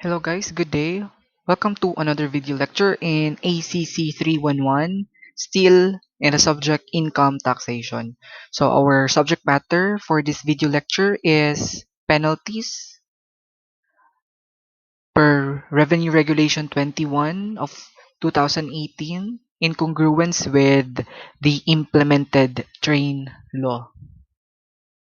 Hello guys, good day. Welcome to another video lecture in ACC 311, still in the subject income taxation. So our subject matter for this video lecture is penalties per Revenue Regulation 21 of 2018 in congruence with the implemented train law.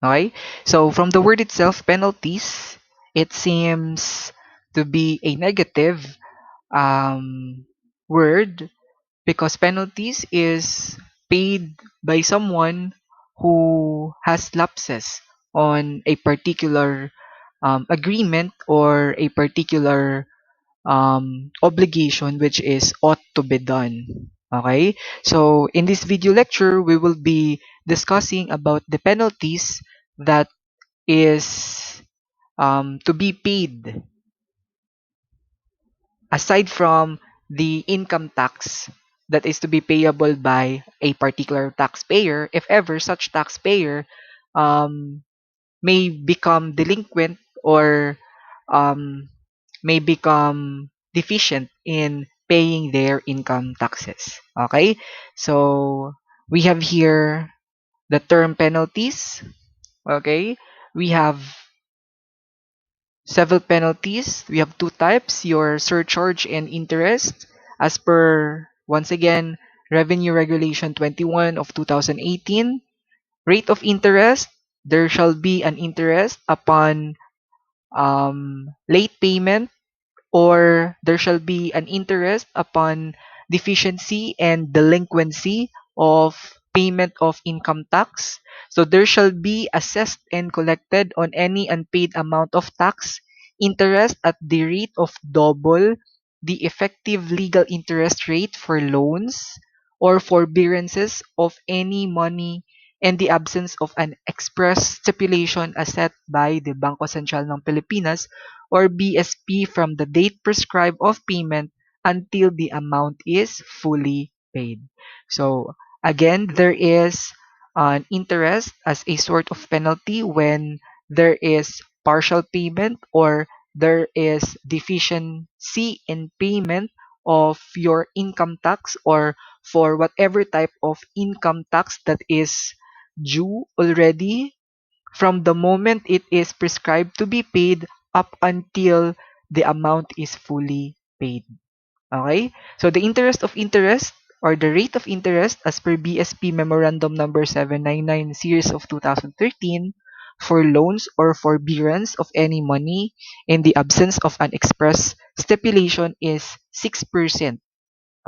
Okay? So from the word itself, penalties, it seems to be a negative um, word because penalties is paid by someone who has lapses on a particular agreement or a particular obligation which is ought to be done. Okay, so in this video lecture we will be discussing about the penalties that is to be paid aside from the income tax that is to be payable by a particular taxpayer, if ever such taxpayer um, may become delinquent or um, may become deficient in paying their income taxes. Okay, so we have here the term penalties. Okay, we have several penalties. We have two types, your surcharge and interest. As per, once again, Revenue Regulation 21 of 2018, rate of interest, there shall be an interest upon late payment or there shall be an interest upon deficiency and delinquency of payment of income tax. So there shall be assessed and collected on any unpaid amount of tax interest at the rate of double the effective legal interest rate for loans or forbearances of any money in the absence of an express stipulation as set by the Bangko Sentral ng Pilipinas or BSP from the date prescribed of payment until the amount is fully paid. So again, there is an interest as a sort of penalty when there is partial payment or there is deficiency in payment of your income tax or for whatever type of income tax that is due already from the moment it is prescribed to be paid up until the amount is fully paid. Okay? So the interest of interest or the rate of interest as per BSP Memorandum number 799 series of 2013 for loans or forbearance of any money in the absence of an express stipulation is 6%.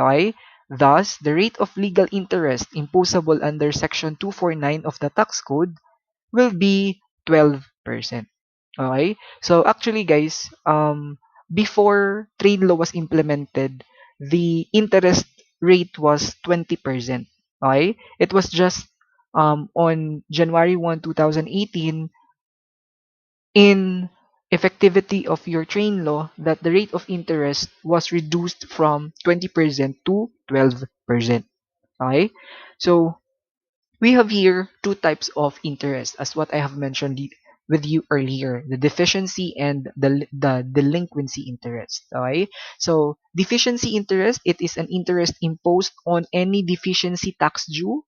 Okay? Thus, the rate of legal interest imposable under Section 249 of the Tax Code will be 12%. Okay? So actually guys, before trade law was implemented, the interest rate was 20%. Okay? It was just on January 1, 2018 in effectivity of your train law that the rate of interest was reduced from 20% to 12%. Okay? So we have here two types of interest, as what I have mentioned with you earlier, the deficiency and the delinquency interest. Okay, so deficiency interest, it is an interest imposed on any deficiency tax due,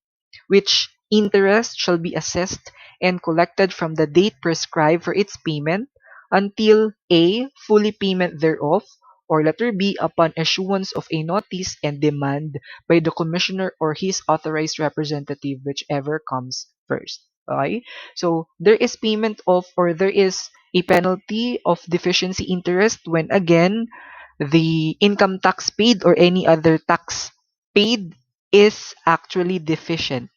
which interest shall be assessed and collected from the date prescribed for its payment until A, fully payment thereof, or letter B, upon issuance of a notice and demand by the commissioner or his authorized representative, whichever comes first. Okay? So there is payment of or there is a penalty of deficiency interest when again the income tax paid or any other tax paid is actually deficient.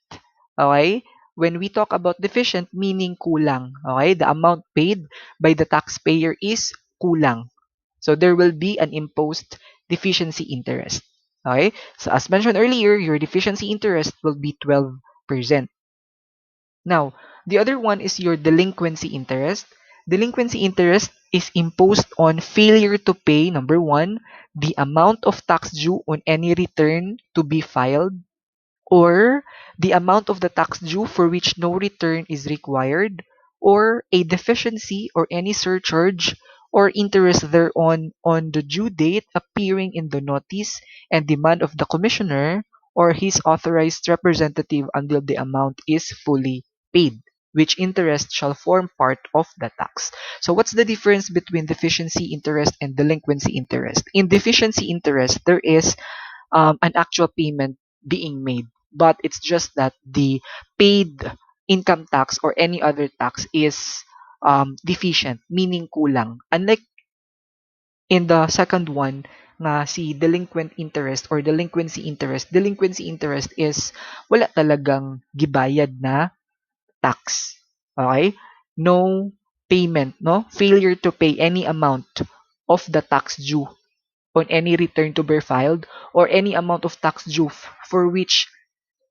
Okay? When we talk about deficient, meaning kulang. Okay? The amount paid by the taxpayer is kulang. So there will be an imposed deficiency interest. Okay? So as mentioned earlier, your deficiency interest will be 12%. Now, the other one is your delinquency interest. Delinquency interest is imposed on failure to pay, number one, the amount of tax due on any return to be filed, or the amount of the tax due for which no return is required, or a deficiency or any surcharge or interest thereon on the due date appearing in the notice and demand of the commissioner or his authorized representative until the amount is fully paid, which interest shall form part of the tax. So what's the difference between deficiency interest and delinquency interest? In deficiency interest, there is an actual payment being made, but it's just that the paid income tax or any other tax is deficient, meaning kulang. Unlike in the second one, nga si delinquent interest or delinquency interest is wala talagang gibayad na tax. Okay? No payment, no? Failure to pay any amount of the tax due on any return to be filed or any amount of tax due for which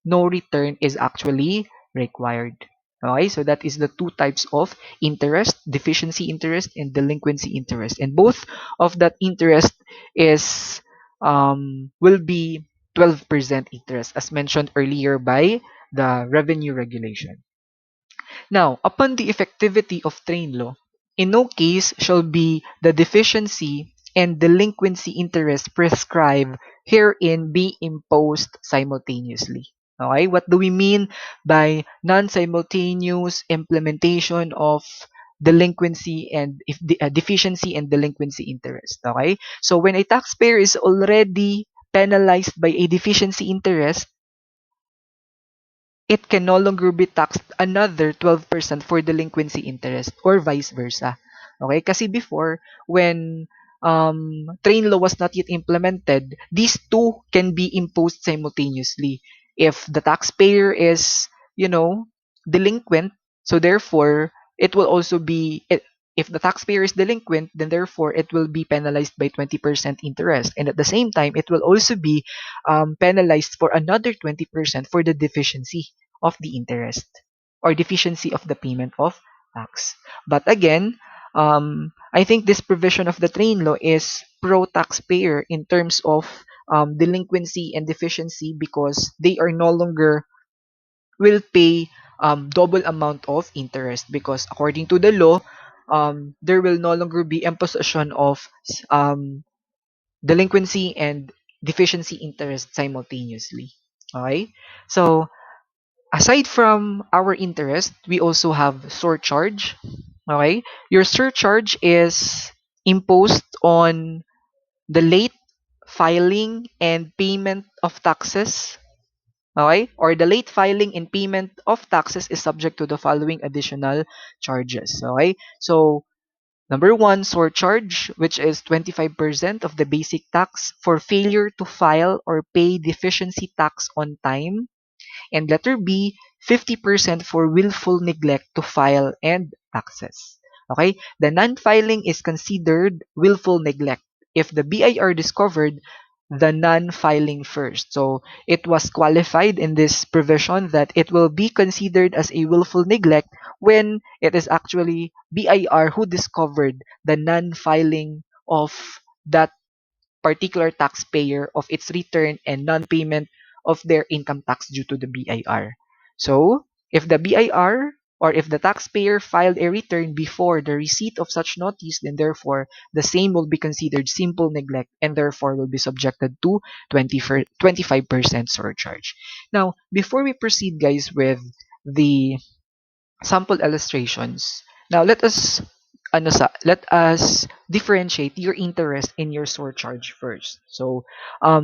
no return is actually required. Okay, so that is the two types of interest, deficiency interest and delinquency interest. And both of that interest is will be 12% interest as mentioned earlier by the revenue regulation. Now, upon the effectivity of train law, in no case shall be the deficiency and delinquency interest prescribed herein be imposed simultaneously. Okay, what do we mean by non-simultaneous implementation of delinquency and if the deficiency and delinquency interest? Okay, so when a taxpayer is already penalized by a deficiency interest, it can no longer be taxed another 12% for delinquency interest or vice versa. Okay? Kasi before, when train law was not yet implemented, these two can be imposed simultaneously. If the taxpayer is, delinquent, so therefore, it will also be, if the taxpayer is delinquent, then therefore it will be penalized by 20% interest. And at the same time, it will also be penalized for another 20% for the deficiency of the interest or deficiency of the payment of tax. But again, I think this provision of the train law is pro taxpayer in terms of delinquency and deficiency because they are no longer will pay double amount of interest because according to the law, there will no longer be imposition of delinquency and deficiency interest simultaneously. Okay, so aside from our interest, we also have surcharge. Okay? Your surcharge is imposed on the late filing and payment of taxes. Okay? Or the late filing and payment of taxes is subject to the following additional charges. Okay? So, number one, surcharge, which is 25% of the basic tax for failure to file or pay deficiency tax on time. And letter B, 50% for willful neglect to file and taxes. Okay? The non-filing is considered willful neglect if the BIR discovered the non-filing first. So it was qualified in this provision that it will be considered as a willful neglect when it is actually BIR who discovered the non-filing of that particular taxpayer of its return and non-payment of their income tax due to the BIR. So, if the BIR or if the taxpayer filed a return before the receipt of such notice, then therefore the same will be considered simple neglect and therefore will be subjected to 25% surcharge. Now, before we proceed, guys, with the sample illustrations. Now let us differentiate your interest and your surcharge first. So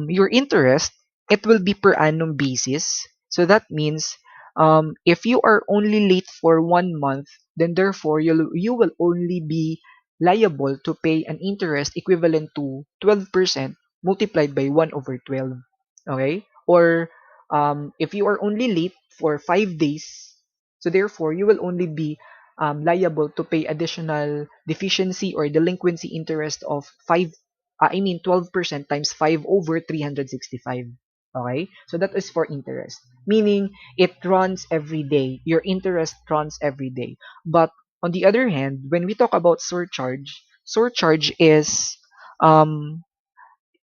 your interest, it will be per annum basis. So that means if you are only late for 1 month, then therefore you will only be liable to pay an interest equivalent to 12% multiplied by 1 over 12. Okay? Or if you are only late for 5 days, so therefore, you will only be liable to pay additional deficiency or delinquency interest of 12% times 5 over 365. Okay? So that is for interest. Meaning, it runs every day. Your interest runs every day. But on the other hand, when we talk about surcharge, um,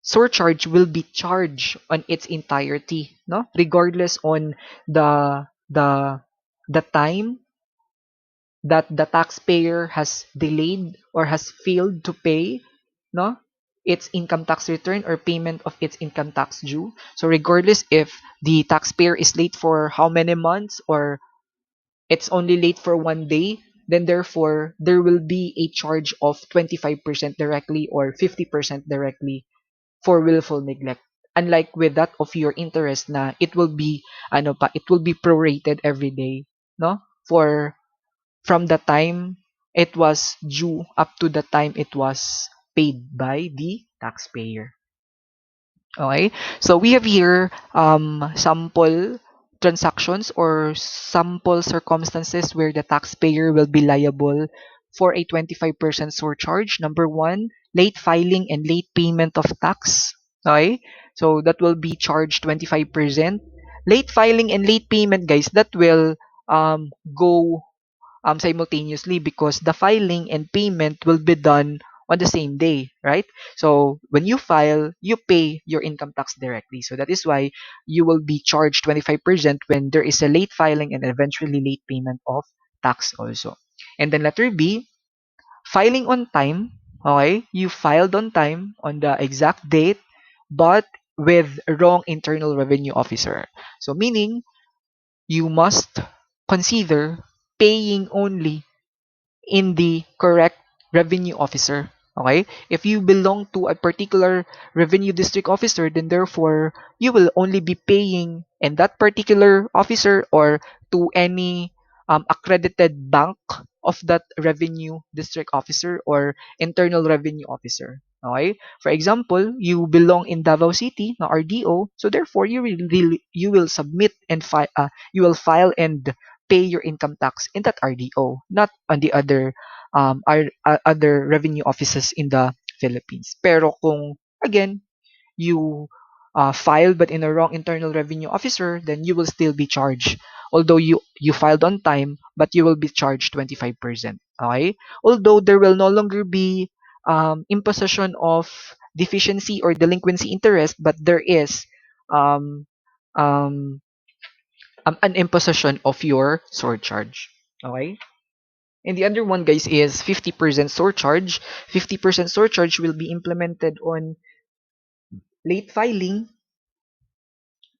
surcharge will be charged on its entirety, no? Regardless on the the the time that the taxpayer has delayed or has failed to pay, no, its income tax return or payment of its income tax due. So regardless if the taxpayer is late for how many months or it's only late for 1 day, then therefore there will be a charge of 25% directly or 50% directly for willful neglect. Unlike with that of your interest na it will be it will be prorated every day, no? For from the time it was due up to the time it was paid by the taxpayer. Okay, so we have here sample transactions or sample circumstances where the taxpayer will be liable for a 25% surcharge. Number one, late filing and late payment of tax. Okay, so that will be charged 25%. Late filing and late payment, guys, that will go simultaneously because the filing and payment will be done on the same day, right? So when you file, you pay your income tax directly. So that is why you will be charged 25% when there is a late filing and eventually late payment of tax also. And then letter B, filing on time. Okay, you filed on time on the exact date, but with wrong internal revenue officer. So meaning you must consider paying only in the correct revenue officer. Okay? If you belong to a particular revenue district officer, then therefore you will only be paying in that particular officer or to any accredited bank of that revenue district officer or internal revenue officer. Okay? For example, you belong in Davao City, na RDO, so therefore you will submit and you will file and pay your income tax in that RDO, not on the other other revenue offices in the Philippines. Pero kung again you filed but in a wrong internal revenue officer, then you will still be charged. Although you filed on time, but you will be charged 25%. Okay? Although there will no longer be imposition of deficiency or delinquency interest, but there is um, um, an imposition of your surcharge. Okay? And the other one, guys, is 50% surcharge. 50% surcharge will be implemented on late filing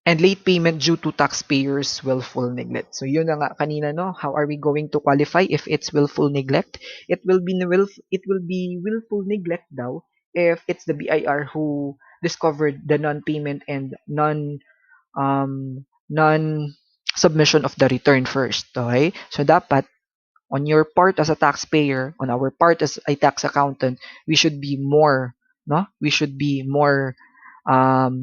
and late payment due to taxpayers' willful neglect. So yun na nga kanina, no? How are we going to qualify if it's willful neglect? It will be willful neglect daw if it's the BIR who discovered the non-payment and non submission of the return first. Okay? So dapat on your part as a taxpayer, on our part as a tax accountant, we should be more, no? We should be more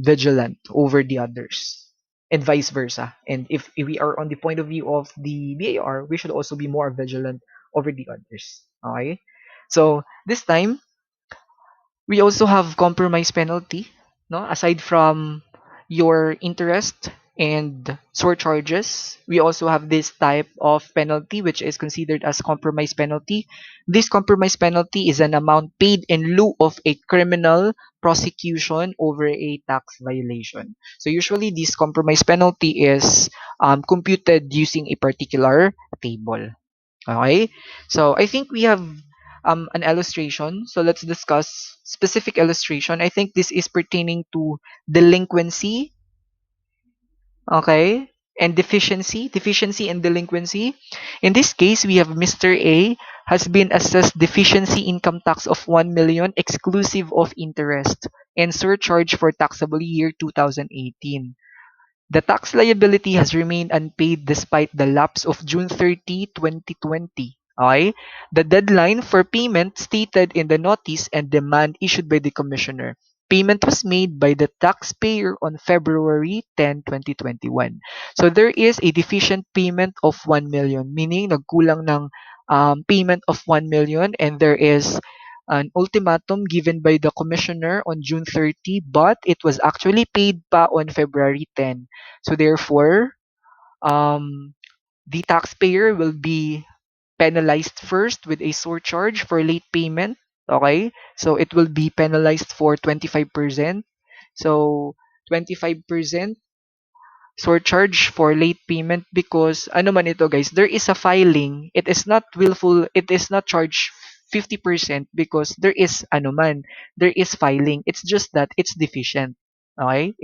vigilant over the others, and vice versa. And if we are on the point of view of the BAR, we should also be more vigilant over the others. Okay, so this time we also have compromise penalty, no? Aside from your interest and surcharges, we also have this type of penalty which is considered as compromise penalty. This compromise penalty is an amount paid in lieu of a criminal prosecution over a tax violation. So usually this compromise penalty is computed using a particular table. Okay? So I think we have an illustration. So let's discuss specific illustration. I think this is pertaining to delinquency, okay, and deficiency and delinquency. In this case, we have Mr. A has been assessed deficiency income tax of 1 million exclusive of interest and surcharge for taxable year 2018. The tax liability has remained unpaid despite the lapse of June 30, 2020. Okay? The deadline for payment stated in the notice and demand issued by the commissioner. Payment was made by the taxpayer on February 10, 2021. So there is a deficient payment of 1 million, meaning nagkulang ng payment of 1 million, and there is an ultimatum given by the commissioner on June 30, but it was actually paid pa on February 10. So therefore, um, the taxpayer will be penalized first with a surcharge for late payment. Okay, so it will be penalized for 25%. So 25%. surcharge for late payment because ano man ito guys, there is a filing. It is not willful, it is not charged 50% because there is ano man, there is filing. It's just that it's deficient. Okay?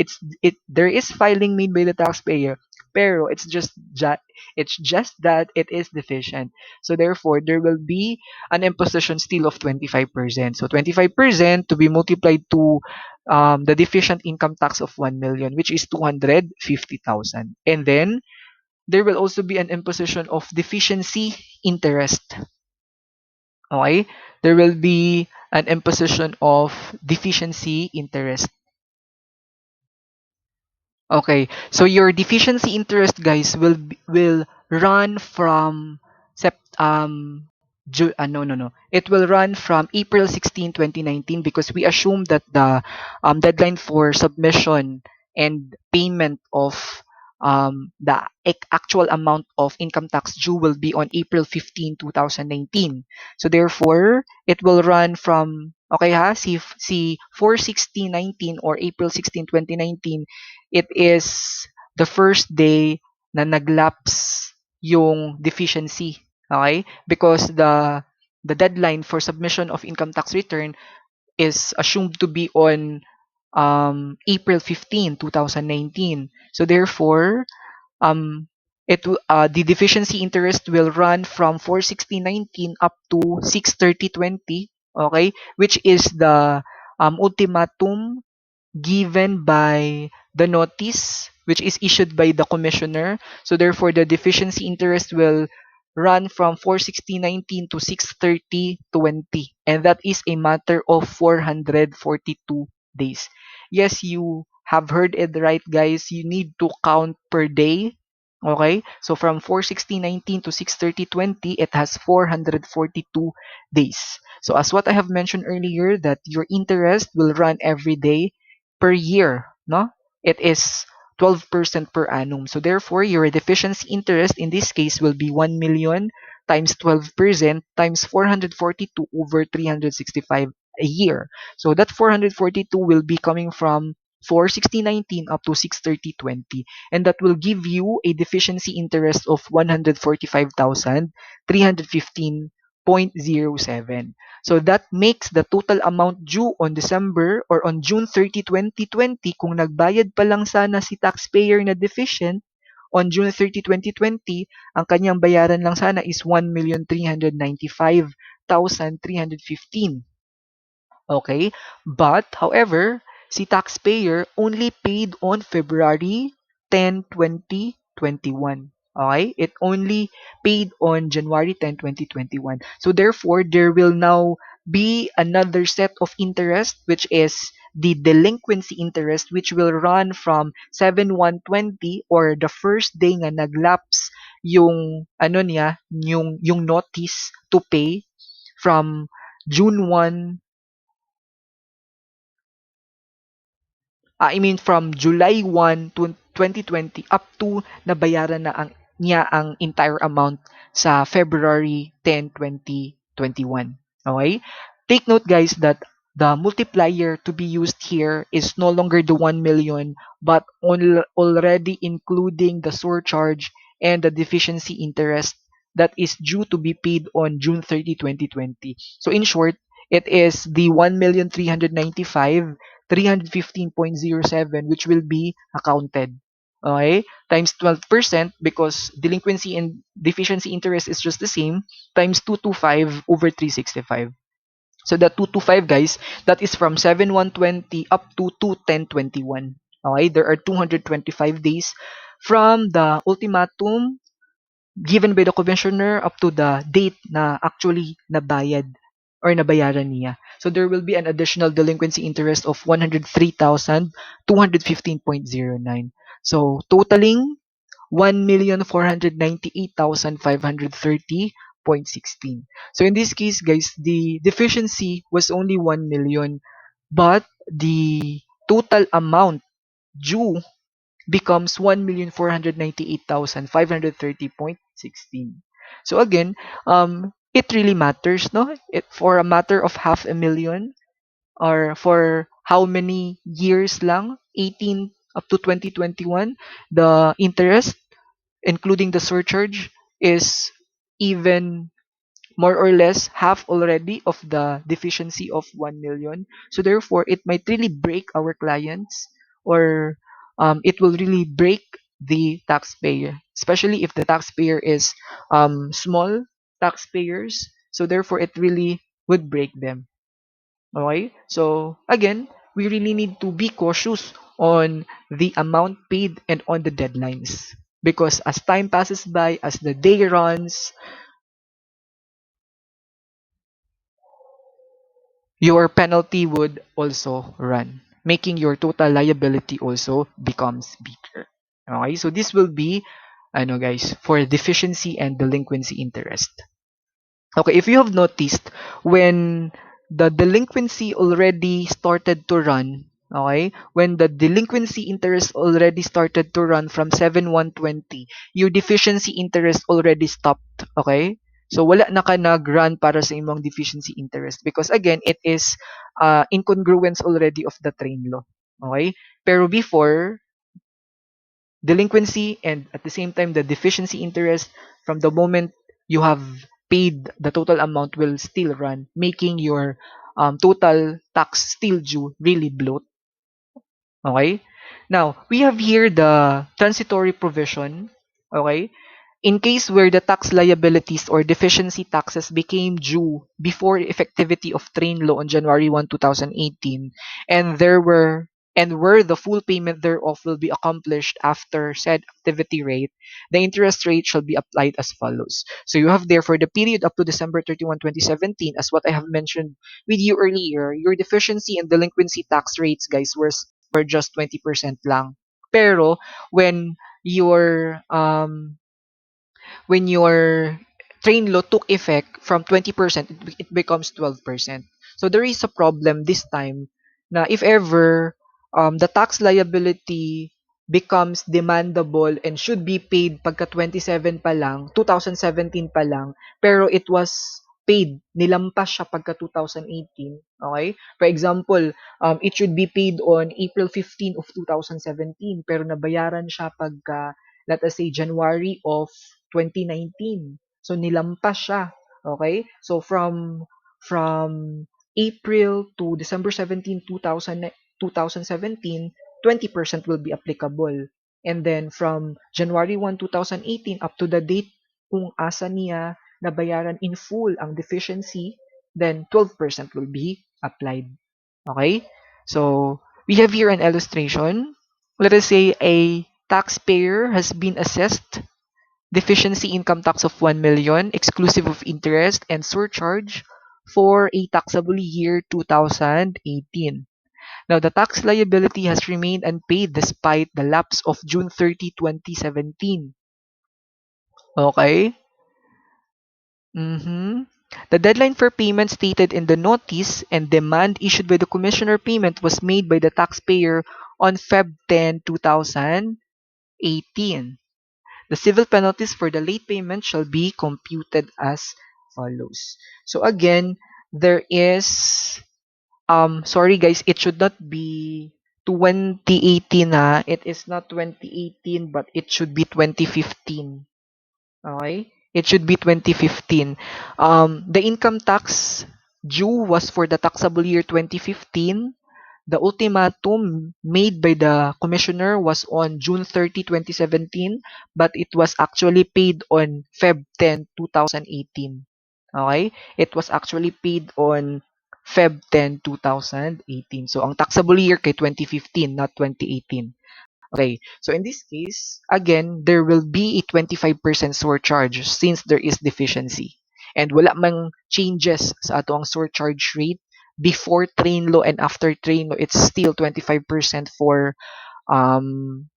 There is filing made by the taxpayer, pero it's just that it is deficient. So therefore, there will be an imposition still of 25%. So 25% to be multiplied to the deficient income tax of 1 million, which is 250,000. And then there will also be an imposition of deficiency interest. Okay? There will be an imposition of deficiency interest. Okay. So your deficiency interest, guys, will run from no, no, no. It will run from April 16, 2019 because we assume that the deadline for submission and payment of the actual amount of income tax due will be on April 15, 2019. So therefore, it will run from okay ha, see 4/16/19 or April 16, 2019, it is the first day na naglaps yung deficiency. Okay? Because the deadline for submission of income tax return is assumed to be on April 15, 2019. So therefore, um, the deficiency interest will run from 4/16/19 up to 6/30/20, okay, which is the ultimatum given by the notice which is issued by the commissioner. So therefore, the deficiency interest will run from 4/16/19 to 6/30/20, and that is a matter of 442 days. Yes, you have heard it right, guys. You need to count per day. Okay, so from 4/16/19 to 6/30/20, it has 442 days. So as what I have mentioned earlier, that your interest will run every day per year, no? It is 12% per annum. So therefore, your deficiency interest in this case will be 1 million times 12% times 442 over 365 a year. So that 442 will be coming from 4/16/19 up to 6/30/20, and that will give you a deficiency interest of 145,315.07. So that makes the total amount due on December or on June 30, 2020, kung nagbayad pa lang sana si taxpayer na deficient on June 30, 2020, ang kanyang bayaran lang sana is 1,395,315. Okay? But, however, si taxpayer only paid on February 10, 2021. Okay? It only paid on January 10, 2021. So therefore, there will now be another set of interest, which is the delinquency interest, which will run from 7/1/20 or the first day nga naglaps yung ano niya, yung notice to pay from June 1, I mean from July 1 to 2020 up to nabayaran na niya ang entire amount sa February 10, 2021. Okay? Take note guys that the multiplier to be used here is no longer the 1 million but already including the surcharge and the deficiency interest that is due to be paid on June 30, 2020. So in short, it is the 1,395,315.07 which will be accounted. Okay? Times 12% because delinquency and deficiency interest is just the same times 225 over 365. So the 225 guys, that is from 7/1/20 up to 2/10/21. Okay? There are 225 days from the ultimatum given by the commissioner up to the date na actually nabayad or nabayaran niya. So there will be an additional delinquency interest of 103,215.09. So totaling 1,498,530.16. So in this case, guys, the deficiency was only 1 million, but the total amount due becomes 1,498,530.16. So again, it really matters, no? It for a matter of half a million or for how many years lang? 18 up to 2021, the interest, including the surcharge, is even more or less half already of the deficiency of 1 million. So therefore, it might really break our clients, or it will really break the taxpayer, especially if the taxpayer is small taxpayers. So therefore, it really would break them. Okay? So again, we really need to be cautious on the amount paid and on the deadlines. Because as time passes by, as the day runs, your penalty would also run, making your total liability also becomes bigger. Okay, so this will be, I know guys, for deficiency and delinquency interest. Okay, if you have noticed, when the delinquency already started to run, okay, when the delinquency interest already started to run from 7/1/20, your deficiency interest already stopped, okay? So wala na ka nag-run para sa imong deficiency interest because again, it is incongruence already of the train law. Okay? Pero before, delinquency and at the same time the deficiency interest, from the moment you have paid, the total amount will still run, making your total tax still due really bloat. Okay, now we have here the transitory provision. Okay, in case where the tax liabilities or deficiency taxes became due before effectivity of train law on January 1, 2018, and there were and where the full payment thereof will be accomplished after said activity rate, the interest rate shall be applied as follows. So you have there for the period up to December 31, 2017, as what I have mentioned with you earlier, your deficiency and delinquency tax rates, guys, were just 20% lang. Pero when your train law took effect from 20%, it becomes 12%. So there is a problem this time na if ever the tax liability becomes demandable and should be paid pagka 27 pa lang, 2017 pa lang, pero it was paid, nilampas siya pagka 2018, okay? For example, it should be paid on April 15 of 2017, pero nabayaran siya pagka, let us say, January of 2019. So nilampas siya. Okay? So from April to December 17, 2017, 20% will be applicable. And then from January 1, 2018 up to the date kung asa niya nabayaran in full ang deficiency, then 12% will be applied. Okay? So we have here an illustration. Let us say a taxpayer has been assessed deficiency income tax of 1 million exclusive of interest and surcharge for a taxable year 2018. Now, the tax liability has remained unpaid despite the lapse of June 30, 2017. Okay? Mm-hmm. The deadline for payment stated in the notice and demand issued by the commissioner payment was made by the taxpayer on Feb 10, 2018. The civil penalties for the late payment shall be computed as follows. So again, there is sorry guys, it should not be 2018 ha. It is not 2018 but it should be 2015. Okay? It should be 2015. The income tax due was for the taxable year 2015. The ultimatum made by the commissioner was on June 30, 2017, but it was actually paid on Feb 10, 2018. Okay? It was actually paid on Feb 10, 2018. So, ang taxable year kay 2015, not 2018. Okay, so in this case, again, there will be a 25% surcharge since there is deficiency. And wala mang changes sa ato ang surcharge rate before train law and after train law, it's still 25% for um,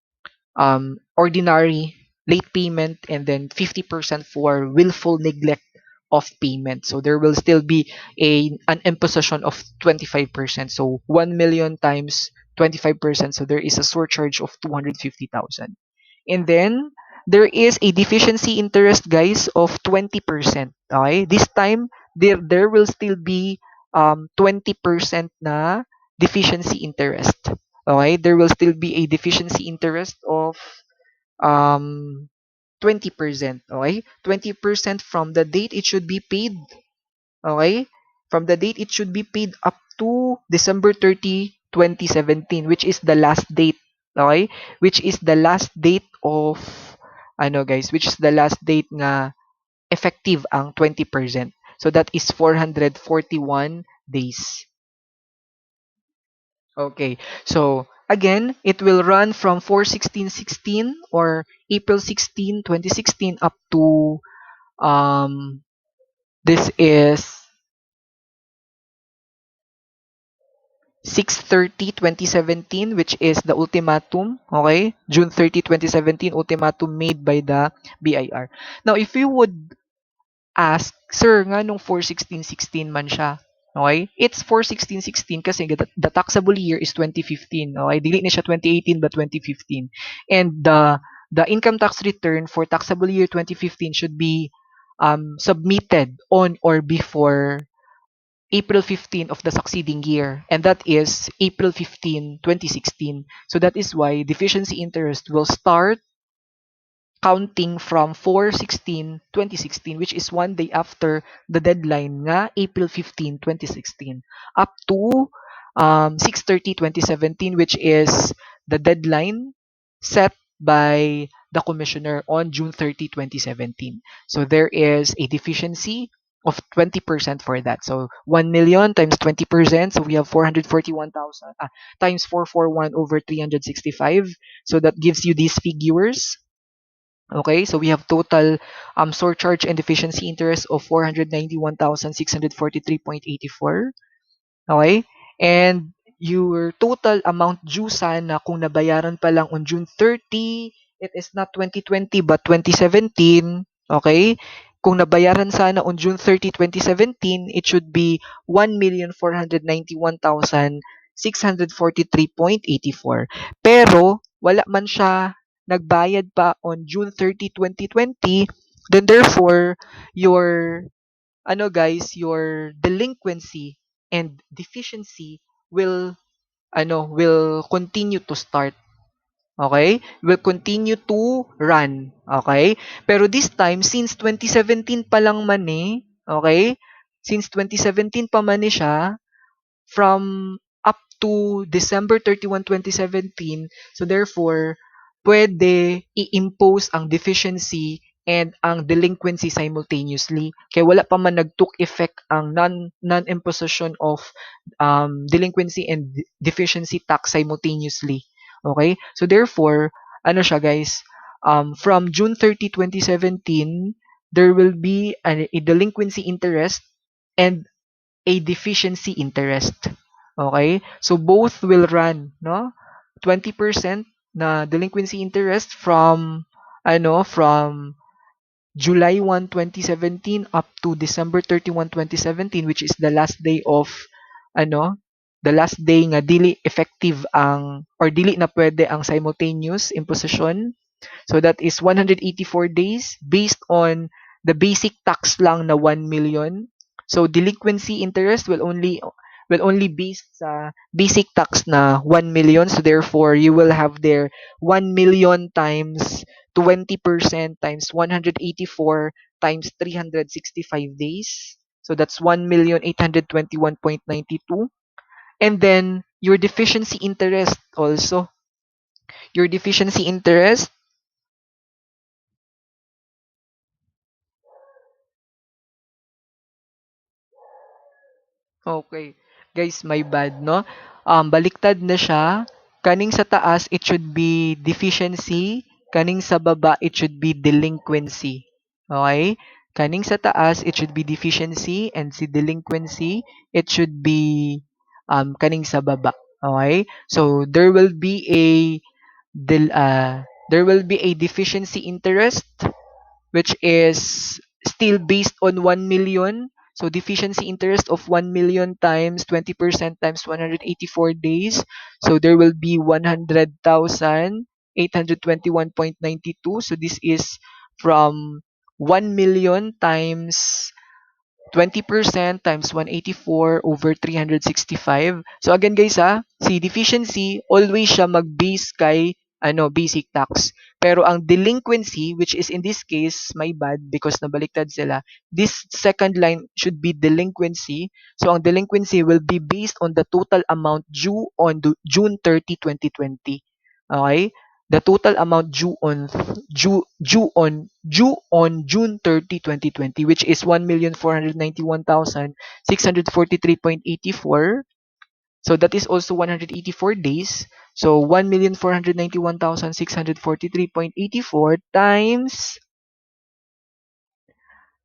ordinary late payment and then 50% for willful neglect of payment. So there will still be an imposition of 25%. So 1 million times 25%. So there is a surcharge of 250,000. And then there is a deficiency interest, guys, of 20%. Okay? This time there will still be 20% na deficiency interest. Okay, there will still be a deficiency interest of um 20%. Okay, 20% from the date it should be paid. Okay, from the date it should be paid up to December 30, 2017, which is the last date. Okay, which is the last date of guys, which is the last date nga effective ang 20%. So that is 441 days. Okay. So again, it will run from 4/16/16 or April 16, 2016 up to um this is 6/30/2017, which is the ultimatum, okay? June 30, 2017 ultimatum made by the BIR. Now, if you would ask, sir, nga nung 4/16/16 man siya. Okay? It's 4/16/16 kasi the taxable year is 2015. Okay? Dili na siya 2018 but 2015. And the income tax return for taxable year 2015 should be submitted on or before April 15 of the succeeding year. And that is April 15, 2016. So that is why deficiency interest will start counting from 4/16/2016, which is one day after the deadline nga April 15, 2016, up to 6/30/2017, which is the deadline set by the commissioner on June 30, 2017. So there is a deficiency of 20% for that. So 1 million times 20%. So we have 441,000 times 441 over 365. So that gives you these figures. Okay, so we have total surcharge and deficiency interest of 491,643.84. Okay? And your total amount due sana kung nabayaran pa lang on June 30, it is not 2020 but 2017. Okay? Kung nabayaran sana on June 30, 2017, it should be 1,491,643.84. Pero wala man siya nagbayad pa on June 30, 2020, then therefore your guys, your delinquency and deficiency will continue to start. Okay? Will continue to run. Okay? Pero this time, since 2017 pa lang man okay? Since 2017 pa man siya, from up to December 31, 2017, so therefore, pwede i-impose ang deficiency and ang delinquency simultaneously. Kaya wala pa man nag-took effect ang non-imposition of delinquency and deficiency tax simultaneously. Okay? So therefore, ano siya guys, from June 30, 2017, there will be a delinquency interest and a deficiency interest. Okay? So both will run, no? 20% na delinquency interest from July 1, 2017 up to December 31, 2017, which is the last day of ano the last day nga dili effective ang or dili na pwede ang simultaneous imposition. So that is 184 days based on the basic tax lang na 1 million. So delinquency interest will only based sa basic tax na 1 million. So therefore, you will have there 1 million times 20% times 184 times 365 days. So that's 1,821,992. And then your deficiency interest also. Your deficiency interest. Okay. Guys, my bad, no? Baliktad na siya. Kaning sa taas, it should be deficiency. Kaning sa baba, it should be delinquency. Okay? Kaning sa taas, it should be deficiency. And si delinquency, it should be kaning sa baba. Okay? So, there will be a deficiency interest which is still based on 1 million. So deficiency interest of 1 million times 20% times 184 days. So there will be 100,821.92. So this is from 1 million times 20% times 184 over 365. So again guys si deficiency always siya mag-base kay basic tax. Pero ang delinquency, which is in this case my bad because nabaliktad sila, this second line should be delinquency. So ang delinquency will be based on the total amount due on June 30, 2020. Okay? The total amount due on June 30, 2020, which is 1,491,643.84. So that is also 184 days. So 1,491,643.84 times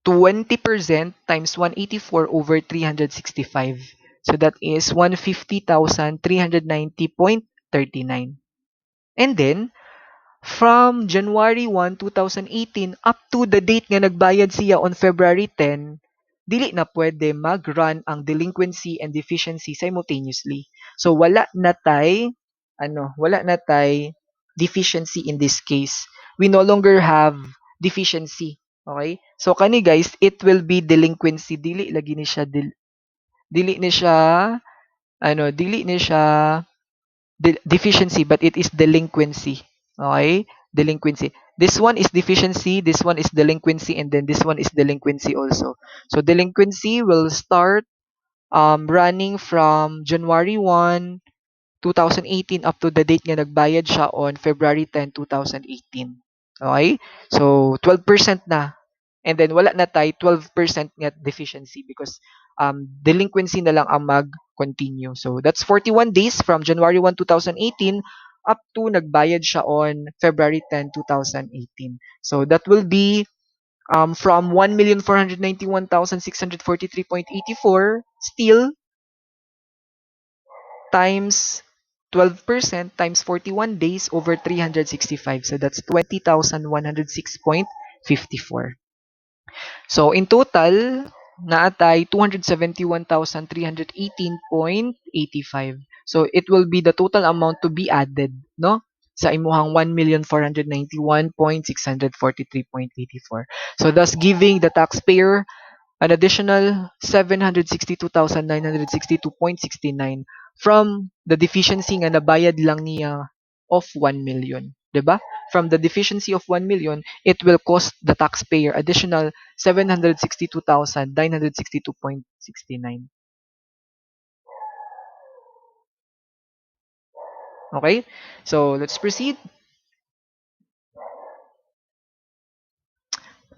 20% times 184 over 365. So that is 150,390.39. And then from January 1, 2018 up to the date nga nagbayad siya on February 10, dili na pwede mag-run ang delinquency and deficiency simultaneously. So wala na tay deficiency in this case. We no longer have deficiency. Okay? So kani guys, it will be delinquency. Dili ni siya dili ni siya deficiency, but it is delinquency. Okay? Delinquency. This one is deficiency, this one is delinquency, and then this one is delinquency also. So delinquency will start running from January 1, 2018 up to the date nga nagbayad siya on February 10, 2018. Okay? So 12% na. And then wala na tayo 12% nga deficiency because delinquency na lang ang mag-continue. So that's 41 days from January 1, 2018 up to nagbayad siya on February 10, 2018. So that will be from 1,491,643.84 still times 12% times 41 days over 365. So that's 20,106.54. So in total, naatay 271,318.85. So it will be the total amount to be added, no? Sa imuhang 1,491,643.84. So thus giving the taxpayer an additional 762,962.69 from the deficiency nga nabayad lang niya of 1 million. 'Di ba? From the deficiency of 1 million, it will cost the taxpayer additional 762,962.69. Okay? So, let's proceed.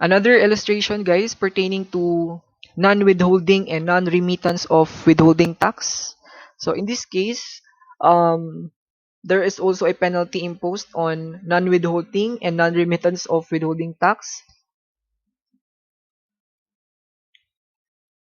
Another illustration, guys, pertaining to non-withholding and non-remittance of withholding tax. So, in this case, there is also a penalty imposed on non-withholding and non-remittance of withholding tax.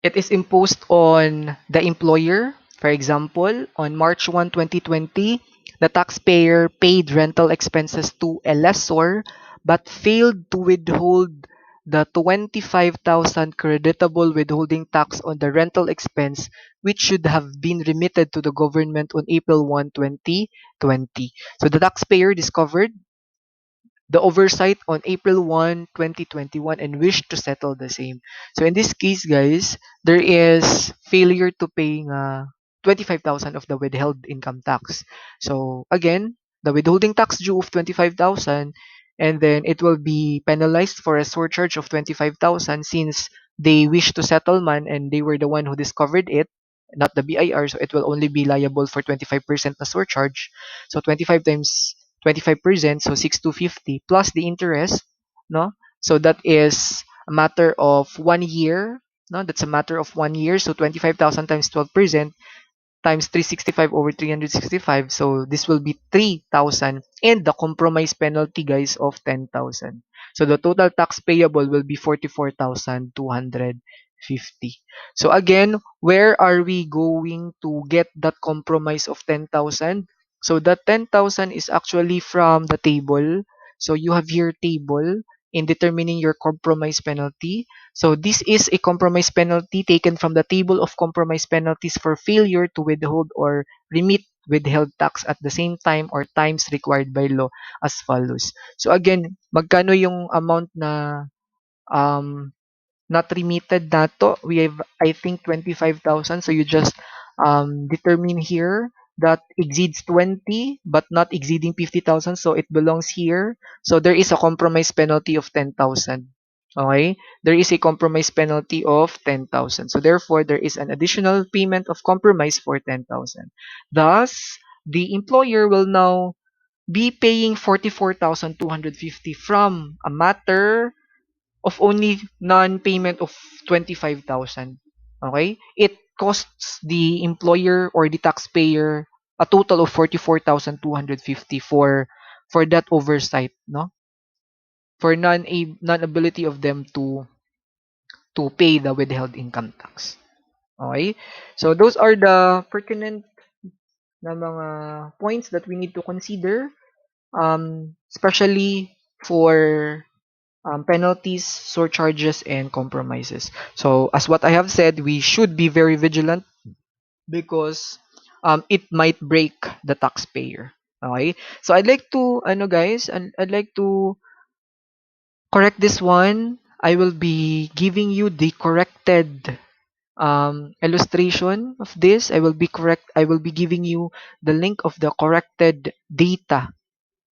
It is imposed on the employer. For example, on March 1, 2020, the taxpayer paid rental expenses to a lessor but failed to withhold the 25,000 creditable withholding tax on the rental expense, which should have been remitted to the government on April 1, 2020. So the taxpayer discovered the oversight on April 1, 2021 and wished to settle the same. So in this case, guys, there is failure to pay 25,000 of the withheld income tax. So again, the withholding tax due of 25,000, and then it will be penalized for a surcharge of 25,000 since they wish to settle man and they were the one who discovered it, not the BIR, so it will only be liable for 25% na surcharge. So 25 times 25%, so 6,250 plus the interest, no? So that is a matter of 1 year, no? That's a matter of 1 year. So 25,000 times 12% times 365 over 365. So this will be 3,000 and the compromise penalty, guys, of 10,000. So the total tax payable will be 44,250. So again, where are we going to get that compromise of 10,000? So that 10,000 is actually from the table. So you have your table in determining your compromise penalty. So this is a compromise penalty taken from the table of compromise penalties for failure to withhold or remit withheld tax at the same time or times required by law as follows. So again, magkano yung amount na um not remitted dato, we have, I think, 25,000. So you just determine here that exceeds 20 but not exceeding 50,000. So it belongs here. So there is a compromise penalty of 10,000. Okay? There is a compromise penalty of 10,000. So therefore, there is an additional payment of compromise for 10,000. Thus, the employer will now be paying 44,250 from a matter of only non-payment of 25,000. Okay? It costs the employer or the taxpayer a total of 44,250 for that oversight, no? For non-ability of them to pay the withheld income tax. Okay? So those are the pertinent na mga points that we need to consider, especially for penalties, surcharges, and compromises. So, as what I have said, we should be very vigilant because it might break the taxpayer. Okay? So, I'd like to, guys, I'd like to correct this one. I will be giving you the corrected illustration of this. I will be giving you the link of the corrected data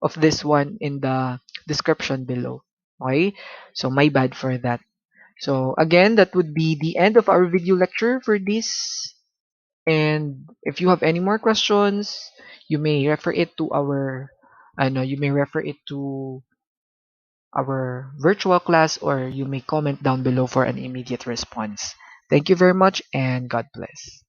of this one in the description below. Okay? So, my bad for that. So again, that would be the end of our video lecture for this. And if you have any more questions, you may refer it to our you may refer it to our virtual class, or you may comment down below for an immediate response. Thank you very much and God bless.